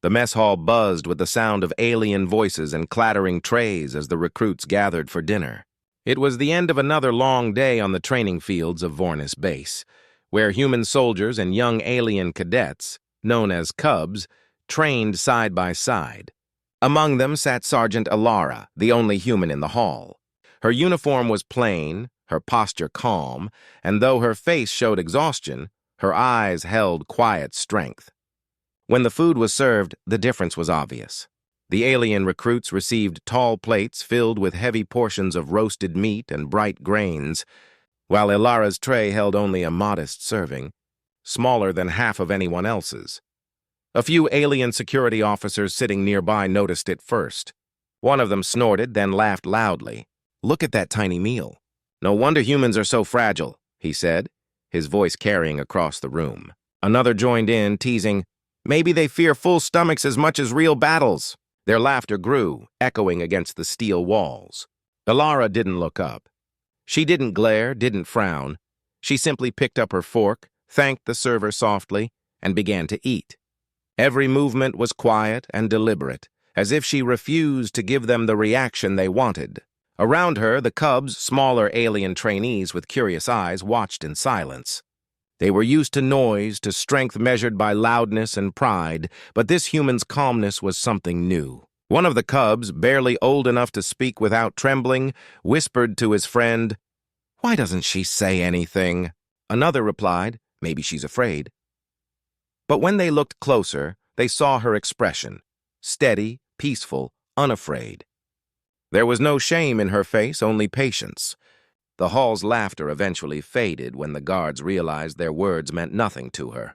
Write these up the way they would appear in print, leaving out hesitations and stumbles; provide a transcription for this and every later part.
The mess hall buzzed with the sound of alien voices and clattering trays as the recruits gathered for dinner. It was the end of another long day on the training fields of Vornis Base, where human soldiers and young alien cadets, known as Cubs, trained side by side. Among them sat Sergeant Elara, the only human in the hall. Her uniform was plain, her posture calm, and though her face showed exhaustion, her eyes held quiet strength. When the food was served, the difference was obvious. The alien recruits received tall plates filled with heavy portions of roasted meat and bright grains, while Elara's tray held only a modest serving, smaller than half of anyone else's. A few alien security officers sitting nearby noticed it first. One of them snorted, then laughed loudly. "Look at that tiny meal. No wonder humans are so fragile," he said, his voice carrying across the room. Another joined in, teasing, "Maybe they fear full stomachs as much as real battles." Their laughter grew, echoing against the steel walls. Elara didn't look up. She didn't glare, didn't frown. She simply picked up her fork, thanked the server softly, and began to eat. Every movement was quiet and deliberate, as if she refused to give them the reaction they wanted. Around her, the Cubs, smaller alien trainees with curious eyes, watched in silence. They were used to noise, to strength measured by loudness and pride, but this human's calmness was something new. One of the Cubs, barely old enough to speak without trembling, whispered to his friend, "Why doesn't she say anything?" Another replied, "Maybe she's afraid." But when they looked closer, they saw her expression, steady, peaceful, unafraid. There was no shame in her face, only patience. The hall's laughter eventually faded when the guards realized their words meant nothing to her.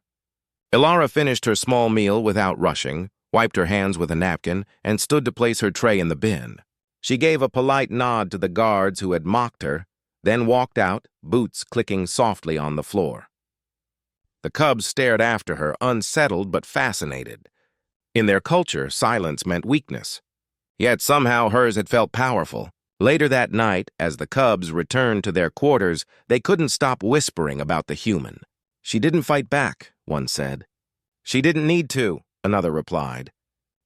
Elara finished her small meal without rushing, wiped her hands with a napkin, and stood to place her tray in the bin. She gave a polite nod to the guards who had mocked her, then walked out, boots clicking softly on the floor. The Cubs stared after her, unsettled but fascinated. In their culture, silence meant weakness. Yet somehow hers had felt powerful. Later that night, as the Cubs returned to their quarters, they couldn't stop whispering about the human. "She didn't fight back," one said. "She didn't need to," another replied.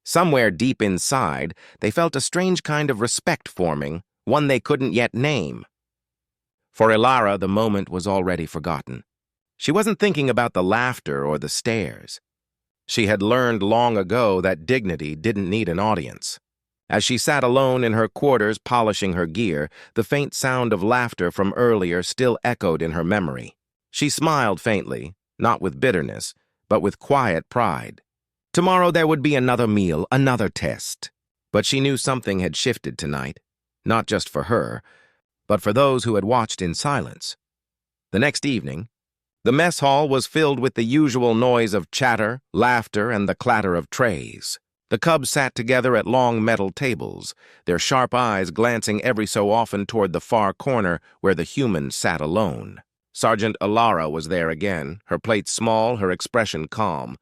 Somewhere deep inside, they felt a strange kind of respect forming, one they couldn't yet name. For Elara, the moment was already forgotten. She wasn't thinking about the laughter or the stares. She had learned long ago that dignity didn't need an audience. As she sat alone in her quarters polishing her gear, the faint sound of laughter from earlier still echoed in her memory. She smiled faintly, not with bitterness, but with quiet pride. Tomorrow there would be another meal, another test. But she knew something had shifted tonight, not just for her, but for those who had watched in silence. The next evening, the mess hall was filled with the usual noise of chatter, laughter, and the clatter of trays. The Cubs sat together at long metal tables, their sharp eyes glancing every so often toward the far corner where the human sat alone. Sergeant Elara was there again, her plate small, her expression calm.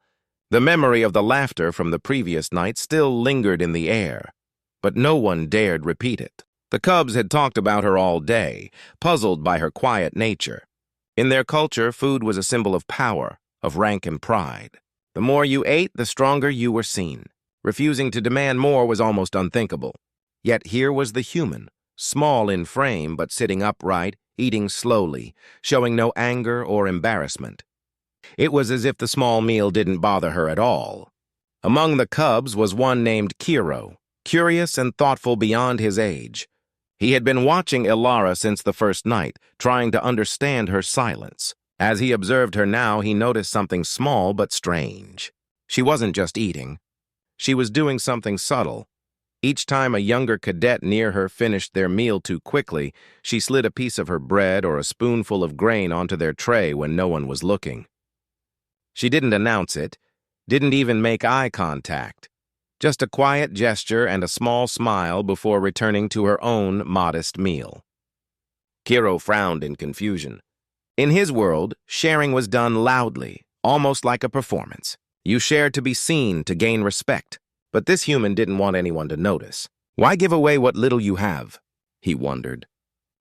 The memory of the laughter from the previous night still lingered in the air, but no one dared repeat it. The Cubs had talked about her all day, puzzled by her quiet nature. In their culture, food was a symbol of power, of rank and pride. The more you ate, the stronger you were seen. Refusing to demand more was almost unthinkable. Yet here was the human, small in frame but sitting upright, eating slowly, showing no anger or embarrassment. It was as if the small meal didn't bother her at all. Among the Cubs was one named Kiro, curious and thoughtful beyond his age. He had been watching Elara since the first night, trying to understand her silence. As he observed her now, he noticed something small but strange. She wasn't just eating. She was doing something subtle. Each time a younger cadet near her finished their meal too quickly, she slid a piece of her bread or a spoonful of grain onto their tray when no one was looking. She didn't announce it, didn't even make eye contact. Just a quiet gesture and a small smile before returning to her own modest meal. Kiro frowned in confusion. In his world, sharing was done loudly, almost like a performance. You shared to be seen, to gain respect. But this human didn't want anyone to notice. Why give away what little you have? He wondered.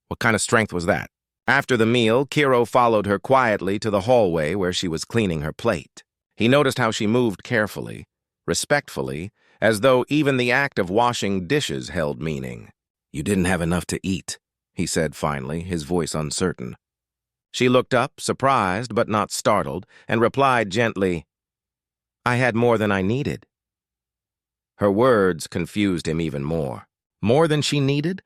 What kind of strength was that? After the meal, Kiro followed her quietly to the hallway where she was cleaning her plate. He noticed how she moved carefully, respectfully, as though even the act of washing dishes held meaning. "You didn't have enough to eat," he said finally, his voice uncertain. She looked up, surprised but not startled, and replied gently, "I had more than I needed." Her words confused him even more. More than she needed?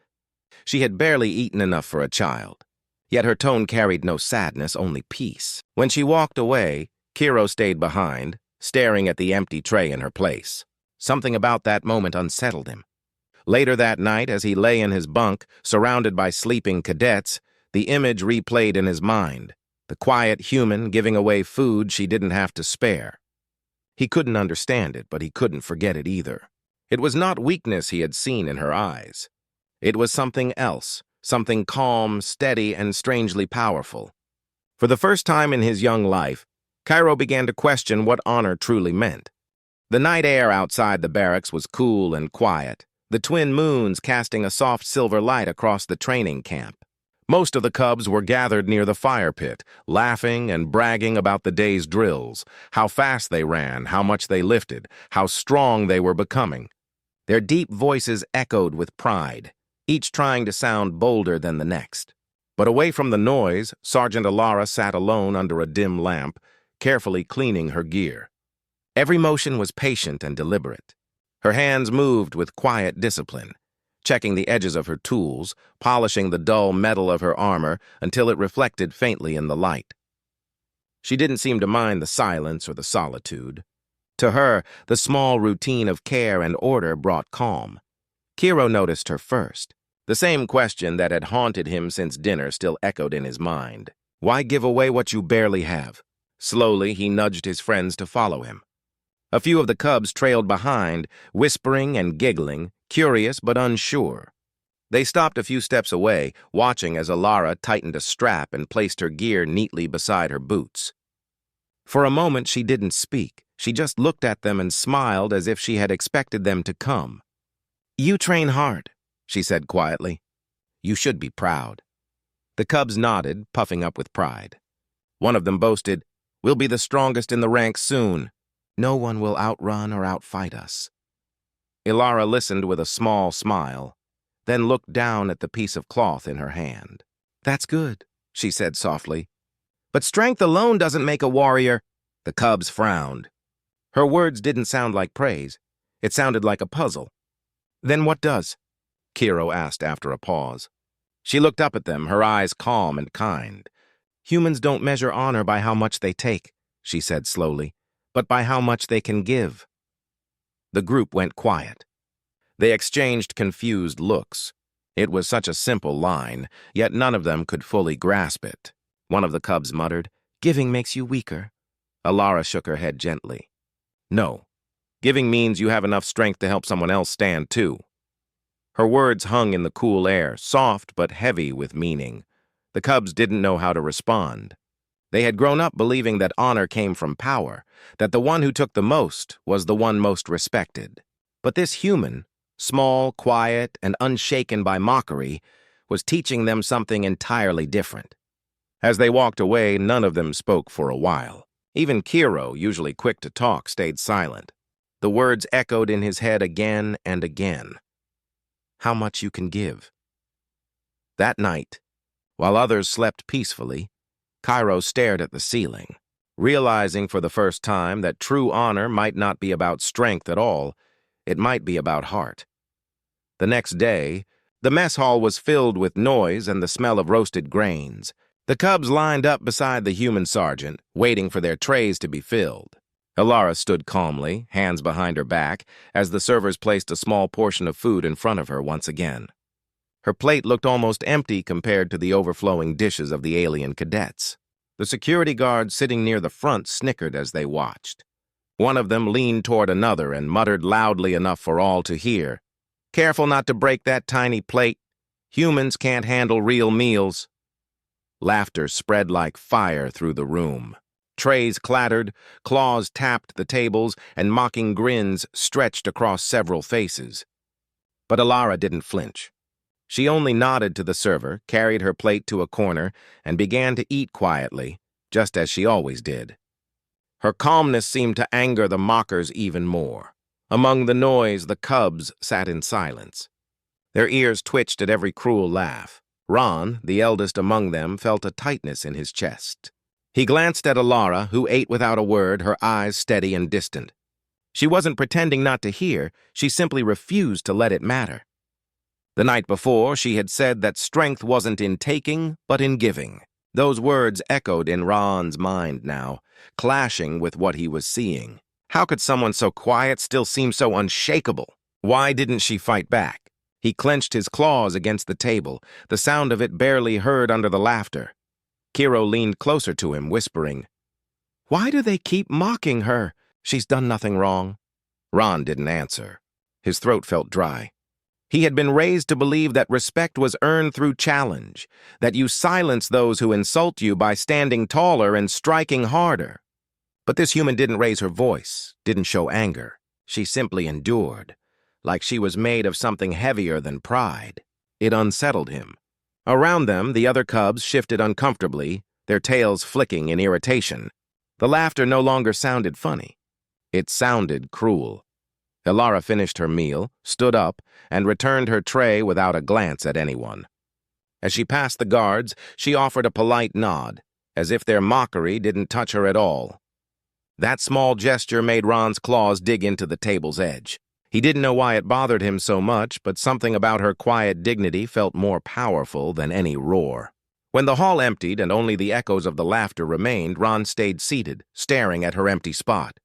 She had barely eaten enough for a child. Yet her tone carried no sadness, only peace. When she walked away, Kiro stayed behind, staring at the empty tray in her place. Something about that moment unsettled him. Later that night, as he lay in his bunk, surrounded by sleeping cadets, the image replayed in his mind, the quiet human giving away food she didn't have to spare. He couldn't understand it, but he couldn't forget it either. It was not weakness he had seen in her eyes. It was something else, something calm, steady, and strangely powerful. For the first time in his young life, Cairo began to question what honor truly meant. The night air outside the barracks was cool and quiet, the twin moons casting a soft silver light across the training camp. Most of the cubs were gathered near the fire pit, laughing and bragging about the day's drills, how fast they ran, how much they lifted, how strong they were becoming. Their deep voices echoed with pride, each trying to sound bolder than the next. But away from the noise, Sergeant Elara sat alone under a dim lamp, carefully cleaning her gear. Every motion was patient and deliberate. Her hands moved with quiet discipline, checking the edges of her tools, polishing the dull metal of her armor until it reflected faintly in the light. She didn't seem to mind the silence or the solitude. To her, the small routine of care and order brought calm. Kiro noticed her first. The same question that had haunted him since dinner still echoed in his mind. Why give away what you barely have? Slowly, he nudged his friends to follow him. A few of the cubs trailed behind, whispering and giggling, curious but unsure. They stopped a few steps away, watching as Elara tightened a strap and placed her gear neatly beside her boots. For a moment, she didn't speak. She just looked at them and smiled as if she had expected them to come. "You train hard," she said quietly. "You should be proud." The cubs nodded, puffing up with pride. One of them boasted, "We'll be the strongest in the ranks soon. No one will outrun or outfight us." Elara listened with a small smile, then looked down at the piece of cloth in her hand. "That's good," she said softly. "But strength alone doesn't make a warrior." The cubs frowned. Her words didn't sound like praise. It sounded like a puzzle. "Then what does?" Kiro asked after a pause. She looked up at them, her eyes calm and kind. "Humans don't measure honor by how much they take," she said slowly, "but by how much they can give." The group went quiet. They exchanged confused looks. It was such a simple line, yet none of them could fully grasp it. One of the cubs muttered, "Giving makes you weaker." Elara shook her head gently. "No. Giving means you have enough strength to help someone else stand too." Her words hung in the cool air, soft but heavy with meaning. The cubs didn't know how to respond. They had grown up believing that honor came from power, that the one who took the most was the one most respected. But this human, small, quiet, and unshaken by mockery, was teaching them something entirely different. As they walked away, none of them spoke for a while. Even Kiro, usually quick to talk, stayed silent. The words echoed in his head again and again. How much you can give. That night, while others slept peacefully, Cairo stared at the ceiling, realizing for the first time that true honor might not be about strength at all, it might be about heart. The next day, the mess hall was filled with noise and the smell of roasted grains. The cubs lined up beside the human sergeant, waiting for their trays to be filled. Elara stood calmly, hands behind her back, as the servers placed a small portion of food in front of her once again. Her plate looked almost empty compared to the overflowing dishes of the alien cadets. The security guards sitting near the front snickered as they watched. One of them leaned toward another and muttered loudly enough for all to hear, "Careful not to break that tiny plate. Humans can't handle real meals." Laughter spread like fire through the room. Trays clattered, claws tapped the tables, and mocking grins stretched across several faces. But Elara didn't flinch. She only nodded to the server, carried her plate to a corner, and began to eat quietly, just as she always did. Her calmness seemed to anger the mockers even more. Among the noise, the cubs sat in silence. Their ears twitched at every cruel laugh. Ron, the eldest among them, felt a tightness in his chest. He glanced at Elara, who ate without a word, her eyes steady and distant. She wasn't pretending not to hear, she simply refused to let it matter. The night before, she had said that strength wasn't in taking, but in giving. Those words echoed in Ron's mind now, clashing with what he was seeing. How could someone so quiet still seem so unshakable? Why didn't she fight back? He clenched his claws against the table, the sound of it barely heard under the laughter. Kiro leaned closer to him, whispering, "Why do they keep mocking her? She's done nothing wrong." Ron didn't answer. His throat felt dry. He had been raised to believe that respect was earned through challenge, that you silence those who insult you by standing taller and striking harder. But this human didn't raise her voice, didn't show anger. She simply endured, like she was made of something heavier than pride. It unsettled him. Around them, the other cubs shifted uncomfortably, their tails flicking in irritation. The laughter no longer sounded funny. It sounded cruel. Elara finished her meal, stood up, and returned her tray without a glance at anyone. As she passed the guards, she offered a polite nod, as if their mockery didn't touch her at all. That small gesture made Ron's claws dig into the table's edge. He didn't know why it bothered him so much, but something about her quiet dignity felt more powerful than any roar. When the hall emptied and only the echoes of the laughter remained, Ron stayed seated, staring at her empty spot.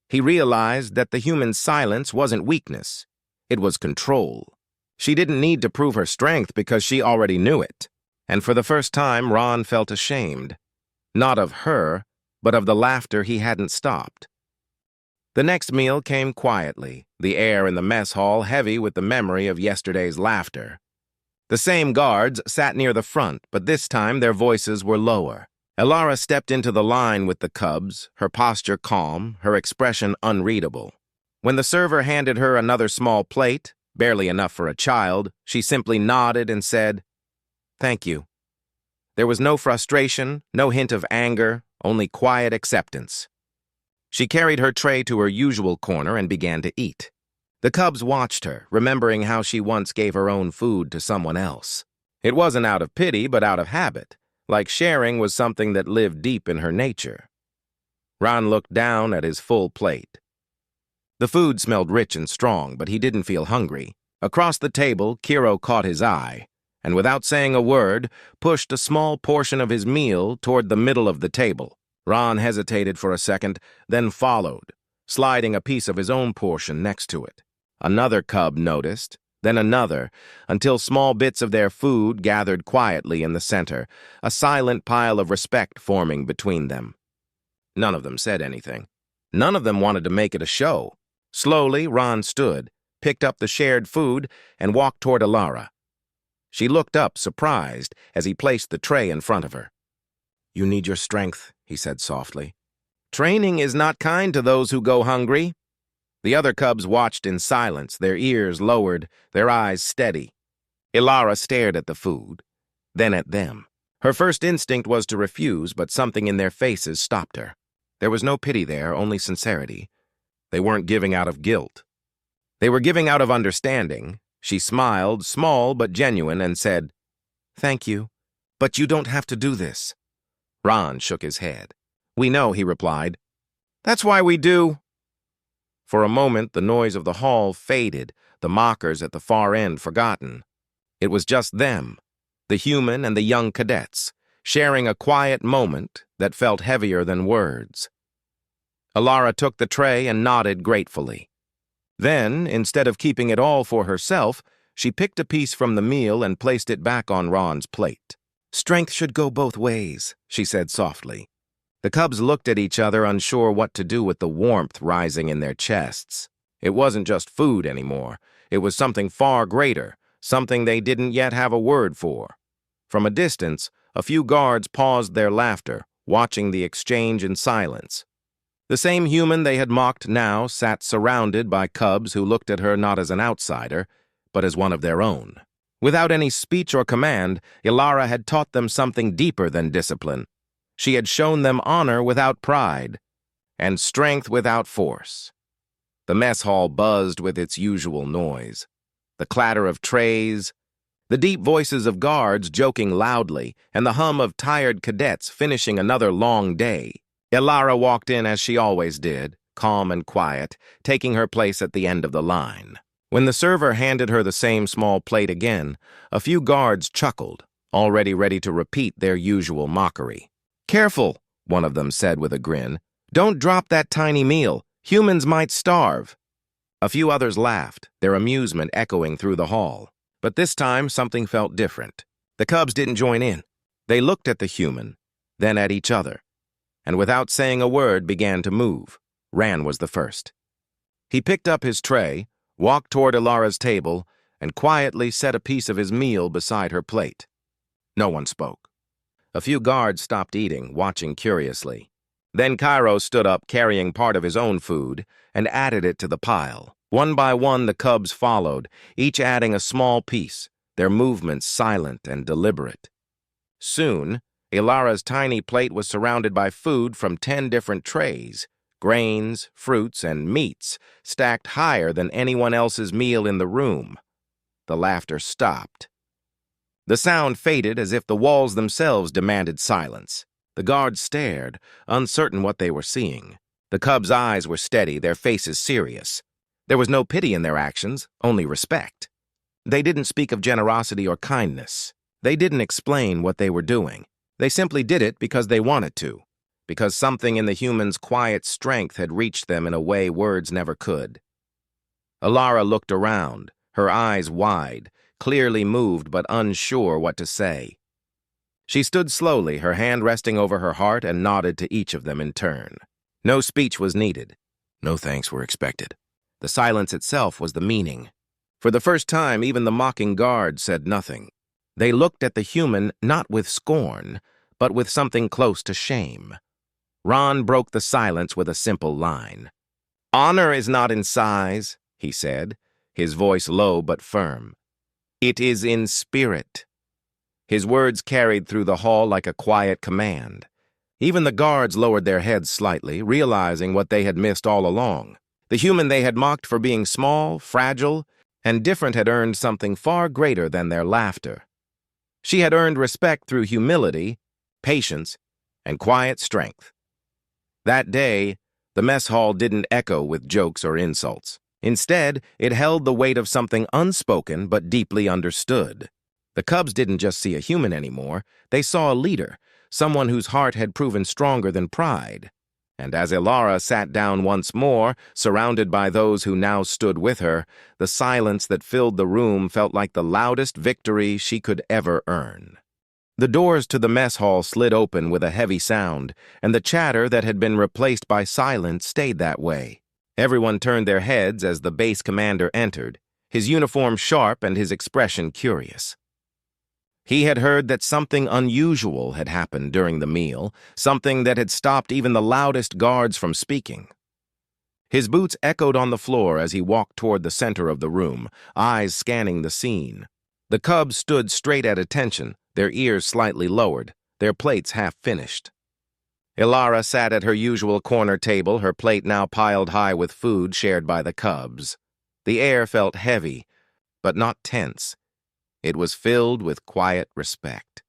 He realized that the human's silence wasn't weakness. It was control. She didn't need to prove her strength because she already knew it. And for the first time, Ron felt ashamed. Not of her, but of the laughter he hadn't stopped. The next meal came quietly, the air in the mess hall heavy with the memory of yesterday's laughter. The same guards sat near the front, but this time their voices were lower. Elara stepped into the line with the cubs, her posture calm, her expression unreadable. When the server handed her another small plate, barely enough for a child, she simply nodded and said, "Thank you." There was no frustration, no hint of anger, only quiet acceptance. She carried her tray to her usual corner and began to eat. The cubs watched her, remembering how she once gave her own food to someone else. It wasn't out of pity, but out of habit, like sharing was something that lived deep in her nature. Ron looked down at his full plate. The food smelled rich and strong, but he didn't feel hungry. Across the table, Kiro caught his eye, and without saying a word, pushed a small portion of his meal toward the middle of the table. Ron hesitated for a second, then followed, sliding a piece of his own portion next to it. Another cub noticed, then another, until small bits of their food gathered quietly in the center, a silent pile of respect forming between them. None of them said anything. None of them wanted to make it a show. Slowly, Ron stood, picked up the shared food, and walked toward Elara. She looked up, surprised, as he placed the tray in front of her. "You need your strength," he said softly. "Training is not kind to those who go hungry." The other cubs watched in silence, their ears lowered, their eyes steady. Elara stared at the food, then at them. Her first instinct was to refuse, but something in their faces stopped her. There was no pity there, only sincerity. They weren't giving out of guilt. They were giving out of understanding. She smiled, small but genuine, and said, "Thank you, but you don't have to do this." Ron shook his head. "We know," he replied. "That's why we do." For a moment, the noise of the hall faded, the mockers at the far end forgotten. It was just them, the human and the young cadets, sharing a quiet moment that felt heavier than words. Elara took the tray and nodded gratefully. Then, instead of keeping it all for herself, she picked a piece from the meal and placed it back on Ron's plate. "Strength should go both ways," she said softly. The cubs looked at each other, unsure what to do with the warmth rising in their chests. It wasn't just food anymore. It was something far greater, something they didn't yet have a word for. From a distance, a few guards paused their laughter, watching the exchange in silence. The same human they had mocked now sat surrounded by cubs who looked at her not as an outsider, but as one of their own. Without any speech or command, Elara had taught them something deeper than discipline. She had shown them honor without pride, and strength without force. The mess hall buzzed with its usual noise. The clatter of trays, the deep voices of guards joking loudly, and the hum of tired cadets finishing another long day. Elara walked in as she always did, calm and quiet, taking her place at the end of the line. When the server handed her the same small plate again, a few guards chuckled, already ready to repeat their usual mockery. "Careful," one of them said with a grin. "Don't drop that tiny meal. Humans might starve." A few others laughed, their amusement echoing through the hall. But this time, something felt different. The cubs didn't join in. They looked at the human, then at each other, and without saying a word began to move. Ran was the first. He picked up his tray, walked toward Elara's table, and quietly set a piece of his meal beside her plate. No one spoke. A few guards stopped eating, watching curiously. Then Cairo stood up carrying part of his own food and added it to the pile. One by one the cubs followed, each adding a small piece, their movements silent and deliberate. Soon, Elara's tiny plate was surrounded by food from 10 different trays, grains, fruits, and meats, stacked higher than anyone else's meal in the room. The laughter stopped. The sound faded as if the walls themselves demanded silence. The guards stared, uncertain what they were seeing. The cubs' eyes were steady, their faces serious. There was no pity in their actions, only respect. They didn't speak of generosity or kindness. They didn't explain what they were doing. They simply did it because they wanted to, because something in the human's quiet strength had reached them in a way words never could. Elara looked around, her eyes wide, clearly moved but unsure what to say. She stood slowly, her hand resting over her heart, and nodded to each of them in turn. No speech was needed. No thanks were expected. The silence itself was the meaning. For the first time, even the mocking guard said nothing. They looked at the human not with scorn, but with something close to shame. Ron broke the silence with a simple line. "Honor is not in size," he said, his voice low but firm. "It is in spirit." His words carried through the hall like a quiet command. Even the guards lowered their heads slightly, realizing what they had missed all along. The human they had mocked for being small, fragile, and different had earned something far greater than their laughter. She had earned respect through humility, patience, and quiet strength. That day, the mess hall didn't echo with jokes or insults. Instead, it held the weight of something unspoken but deeply understood. The cubs didn't just see a human anymore, they saw a leader, someone whose heart had proven stronger than pride. And as Elara sat down once more, surrounded by those who now stood with her, the silence that filled the room felt like the loudest victory she could ever earn. The doors to the mess hall slid open with a heavy sound, and the chatter that had been replaced by silence stayed that way. Everyone turned their heads as the base commander entered, his uniform sharp and his expression curious. He had heard that something unusual had happened during the meal, something that had stopped even the loudest guards from speaking. His boots echoed on the floor as he walked toward the center of the room, eyes scanning the scene. The cubs stood straight at attention, their ears slightly lowered, their plates half finished. Elara sat at her usual corner table, her plate now piled high with food shared by the cubs. The air felt heavy, but not tense. It was filled with quiet respect.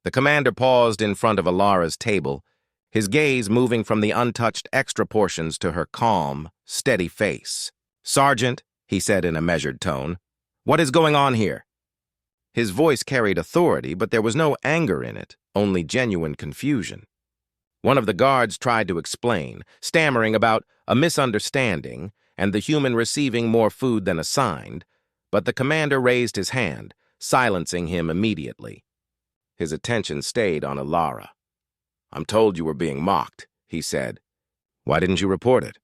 The commander paused in front of Elara's table, his gaze moving from the untouched extra portions to her calm, steady face. "Sergeant," he said in a measured tone, "what is going on here?" His voice carried authority, but there was no anger in it, only genuine confusion. One of the guards tried to explain, stammering about a misunderstanding and the human receiving more food than assigned, but the commander raised his hand, silencing him immediately. His attention stayed on Elara. "I'm told you were being mocked," he said. "Why didn't you report it?"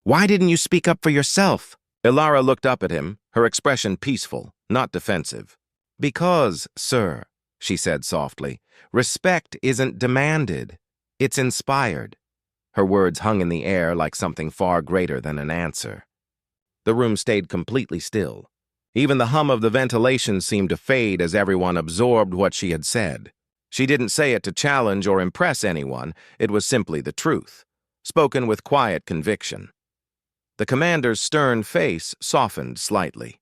"Why didn't you speak up for yourself?" Elara looked up at him, her expression peaceful, not defensive. "Because, sir," she said softly, "respect isn't demanded. It's inspired." Her words hung in the air like something far greater than an answer. The room stayed completely still. Even the hum of the ventilation seemed to fade as everyone absorbed what she had said. She didn't say it to challenge or impress anyone, it was simply the truth, spoken with quiet conviction. The commander's stern face softened slightly.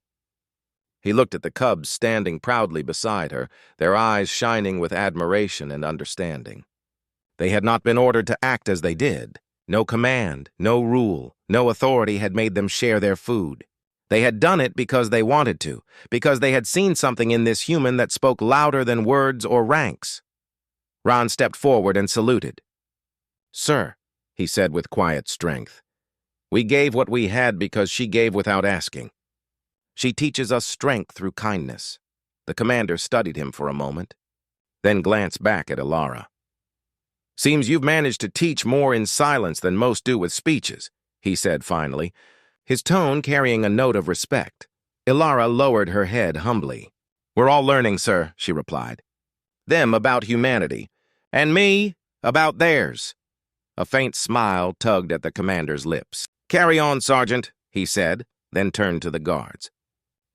He looked at the cubs standing proudly beside her, their eyes shining with admiration and understanding. They had not been ordered to act as they did. No command, no rule, no authority had made them share their food. They had done it because they wanted to, because they had seen something in this human that spoke louder than words or ranks. Ron stepped forward and saluted. "Sir," he said with quiet strength, "we gave what we had because she gave without asking. She teaches us strength through kindness." The commander studied him for a moment, then glanced back at Elara. "Seems you've managed to teach more in silence than most do with speeches," he said finally, his tone carrying a note of respect. Elara lowered her head humbly. "We're all learning, sir," she replied. "Them about humanity, and me about theirs." A faint smile tugged at the commander's lips. "Carry on, Sergeant," he said, then turned to the guards.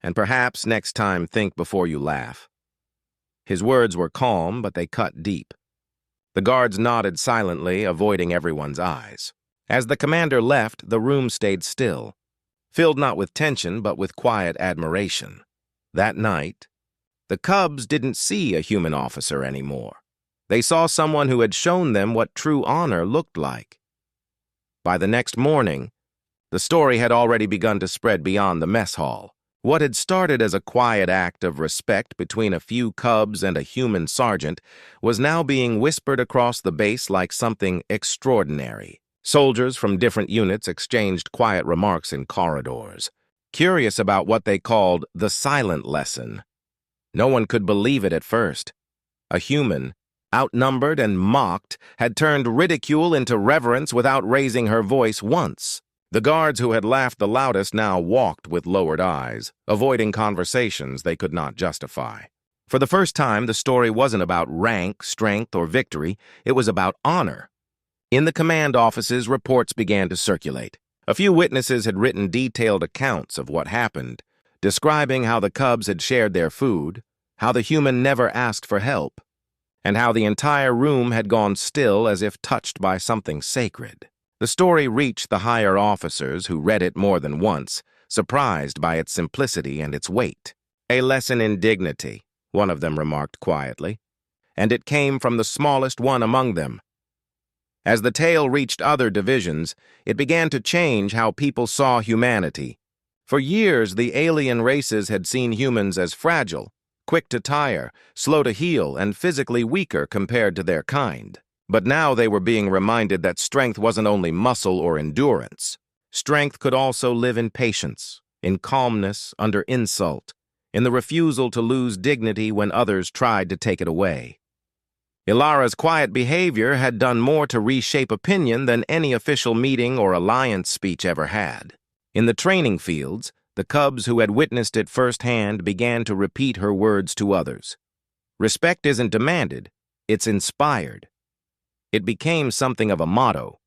"And perhaps next time think before you laugh." His words were calm, but they cut deep. The guards nodded silently, avoiding everyone's eyes. As the commander left, the room stayed still, filled not with tension, but with quiet admiration. That night, the cubs didn't see a human officer anymore. They saw someone who had shown them what true honor looked like. By the next morning, the story had already begun to spread beyond the mess hall. What had started as a quiet act of respect between a few cubs and a human sergeant was now being whispered across the base like something extraordinary. Soldiers from different units exchanged quiet remarks in corridors, curious about what they called the silent lesson. No one could believe it at first. A human, outnumbered and mocked, had turned ridicule into reverence without raising her voice once. The guards who had laughed the loudest now walked with lowered eyes, avoiding conversations they could not justify. For the first time, the story wasn't about rank, strength, or victory. It was about honor. In the command offices, reports began to circulate. A few witnesses had written detailed accounts of what happened, describing how the cubs had shared their food, how the human never asked for help, and how the entire room had gone still as if touched by something sacred. The story reached the higher officers, who read it more than once, surprised by its simplicity and its weight. "A lesson in dignity," one of them remarked quietly, "and it came from the smallest one among them." As the tale reached other divisions, it began to change how people saw humanity. For years, the alien races had seen humans as fragile, quick to tire, slow to heal, and physically weaker compared to their kind. But now they were being reminded that strength wasn't only muscle or endurance. Strength could also live in patience, in calmness under insult, in the refusal to lose dignity when others tried to take it away. Elara's quiet behavior had done more to reshape opinion than any official meeting or alliance speech ever had. In the training fields, the cubs who had witnessed it firsthand began to repeat her words to others. Respect isn't demanded, it's inspired. It became something of a motto,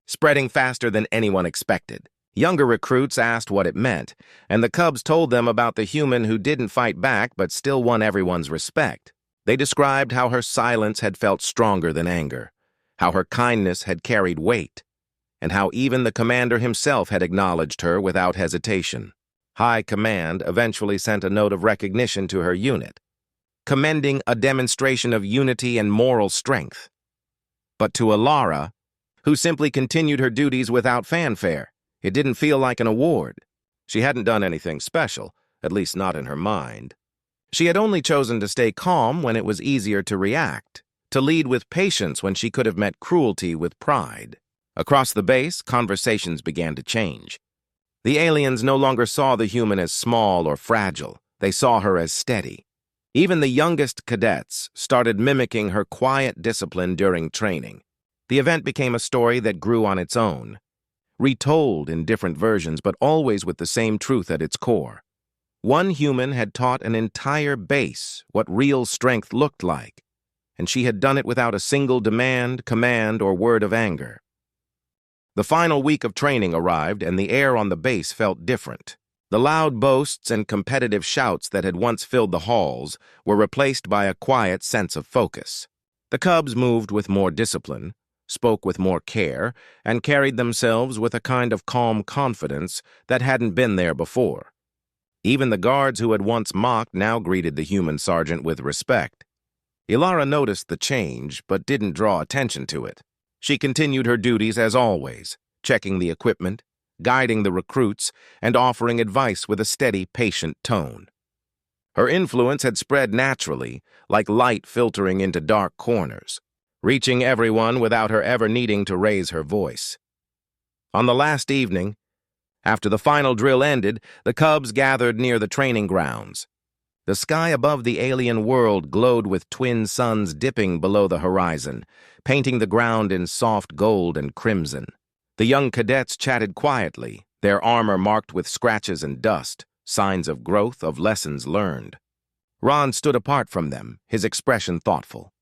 spreading faster than anyone expected. Younger recruits asked what it meant, and the cubs told them about the human who didn't fight back but still won everyone's respect. They described how her silence had felt stronger than anger, how her kindness had carried weight, and how even the commander himself had acknowledged her without hesitation. High Command eventually sent a note of recognition to her unit, commending a demonstration of unity and moral strength. But to Elara, who simply continued her duties without fanfare, it didn't feel like an award. She hadn't done anything special, at least not in her mind. She had only chosen to stay calm when it was easier to react, to lead with patience when she could have met cruelty with pride. Across the base, conversations began to change. The aliens no longer saw the human as small or fragile. They saw her as steady. Even the youngest cadets started mimicking her quiet discipline during training. The event became a story that grew on its own, retold in different versions, but always with the same truth at its core. One human had taught an entire base what real strength looked like, and she had done it without a single demand, command, or word of anger. The final week of training arrived, and the air on the base felt different. The loud boasts and competitive shouts that had once filled the halls were replaced by a quiet sense of focus. The cubs moved with more discipline, spoke with more care, and carried themselves with a kind of calm confidence that hadn't been there before. Even the guards who had once mocked now greeted the human sergeant with respect. Elara noticed the change, but didn't draw attention to it. She continued her duties as always, checking the equipment, guiding the recruits, and offering advice with a steady, patient tone. Her influence had spread naturally, like light filtering into dark corners, reaching everyone without her ever needing to raise her voice. On the last evening, after the final drill ended, the cubs gathered near the training grounds. The sky above the alien world glowed with twin suns dipping below the horizon, painting the ground in soft gold and crimson. The young cadets chatted quietly, their armor marked with scratches and dust, signs of growth, of lessons learned. Ron stood apart from them, his expression thoughtful.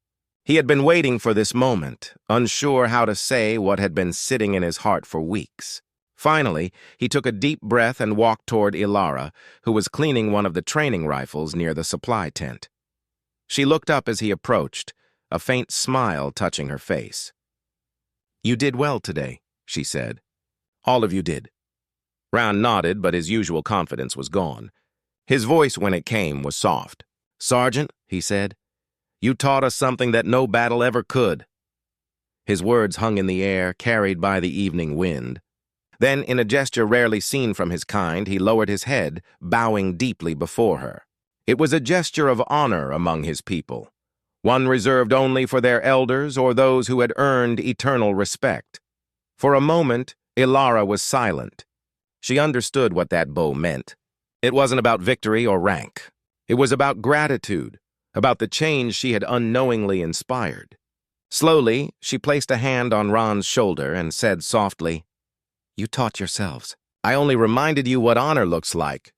He had been waiting for this moment, unsure how to say what had been sitting in his heart for weeks. Finally, he took a deep breath and walked toward Elara, who was cleaning one of the training rifles near the supply tent. She looked up as he approached, a faint smile touching her face. "You did well today," she said. "All of you did." Ron nodded, but his usual confidence was gone. His voice, when it came, was soft. "Sergeant," he said, "you taught us something that no battle ever could." His words hung in the air, carried by the evening wind. Then, in a gesture rarely seen from his kind, he lowered his head, bowing deeply before her. It was a gesture of honor among his people, one reserved only for their elders or those who had earned eternal respect. For a moment, Elara was silent. She understood what that bow meant. It wasn't about victory or rank. It was about gratitude, about the change she had unknowingly inspired. Slowly, she placed a hand on Ron's shoulder and said softly, "You taught yourselves. I only reminded you what honor looks like."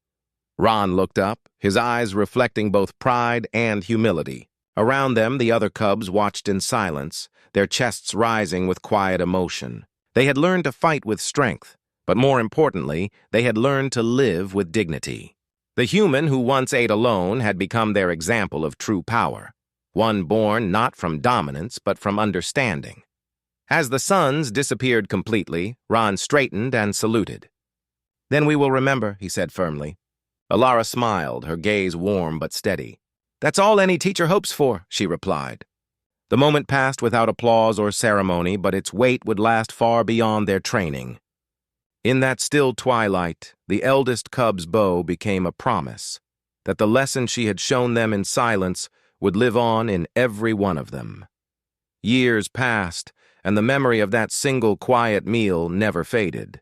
Ron looked up, his eyes reflecting both pride and humility. Around them, the other cubs watched in silence, their chests rising with quiet emotion. They had learned to fight with strength, but more importantly, they had learned to live with dignity. The human who once ate alone had become their example of true power, one born not from dominance but from understanding. As the suns disappeared completely, Ron straightened and saluted. "Then we will remember," he said firmly. Elara smiled, her gaze warm but steady. "That's all any teacher hopes for," she replied. The moment passed without applause or ceremony, but its weight would last far beyond their training. In that still twilight, the eldest cub's bow became a promise that the lesson she had shown them in silence would live on in every one of them. Years passed, and the memory of that single quiet meal never faded.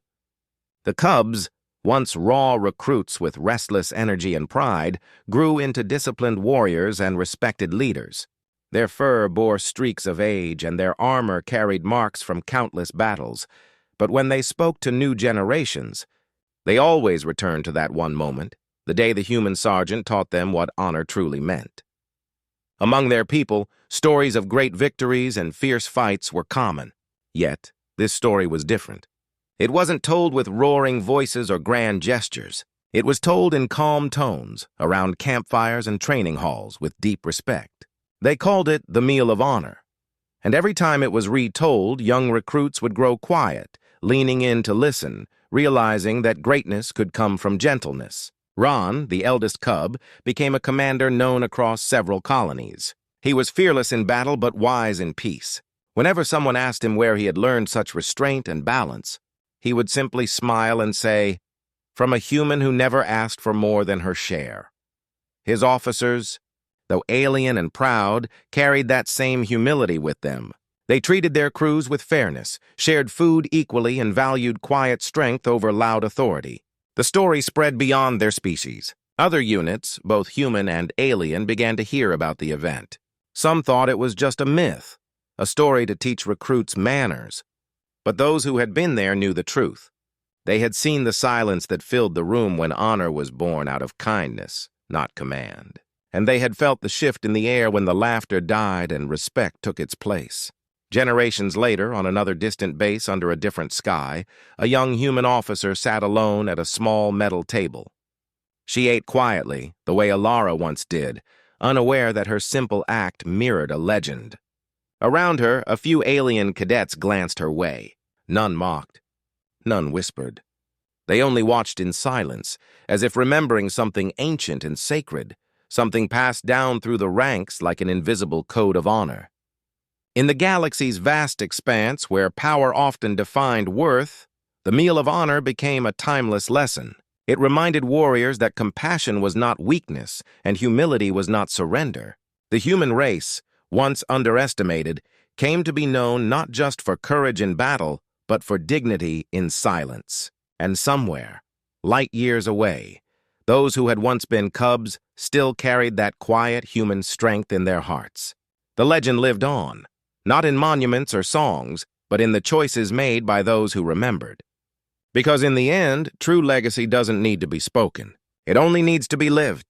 The cubs, once raw recruits with restless energy and pride, grew into disciplined warriors and respected leaders. Their fur bore streaks of age, and their armor carried marks from countless battles. But when they spoke to new generations, they always returned to that one moment, the day the human sergeant taught them what honor truly meant. Among their people, stories of great victories and fierce fights were common. Yet, this story was different. It wasn't told with roaring voices or grand gestures. It was told in calm tones, around campfires and training halls with deep respect. They called it the Meal of Honor. And every time it was retold, young recruits would grow quiet, leaning in to listen, realizing that greatness could come from gentleness. Ron, the eldest cub, became a commander known across several colonies. He was fearless in battle but wise in peace. Whenever someone asked him where he had learned such restraint and balance, he would simply smile and say, "From a human who never asked for more than her share." His officers, though alien and proud, carried that same humility with them. They treated their crews with fairness, shared food equally, and valued quiet strength over loud authority. The story spread beyond their species. Other units, both human and alien, began to hear about the event. Some thought it was just a myth, a story to teach recruits manners. But those who had been there knew the truth. They had seen the silence that filled the room when honor was born out of kindness, not command. And they had felt the shift in the air when the laughter died and respect took its place. Generations later, on another distant base under a different sky, a young human officer sat alone at a small metal table. She ate quietly, the way Elara once did, unaware that her simple act mirrored a legend. Around her, a few alien cadets glanced her way. None mocked. None whispered. They only watched in silence, as if remembering something ancient and sacred, something passed down through the ranks like an invisible code of honor. In the galaxy's vast expanse, where power often defined worth, the meal of honor became a timeless lesson. It reminded warriors that compassion was not weakness and humility was not surrender. The human race, once underestimated, came to be known not just for courage in battle, but for dignity in silence. And somewhere, light years away, those who had once been cubs still carried that quiet human strength in their hearts. The legend lived on, not in monuments or songs, but in the choices made by those who remembered. Because in the end, true legacy doesn't need to be spoken. It only needs to be lived.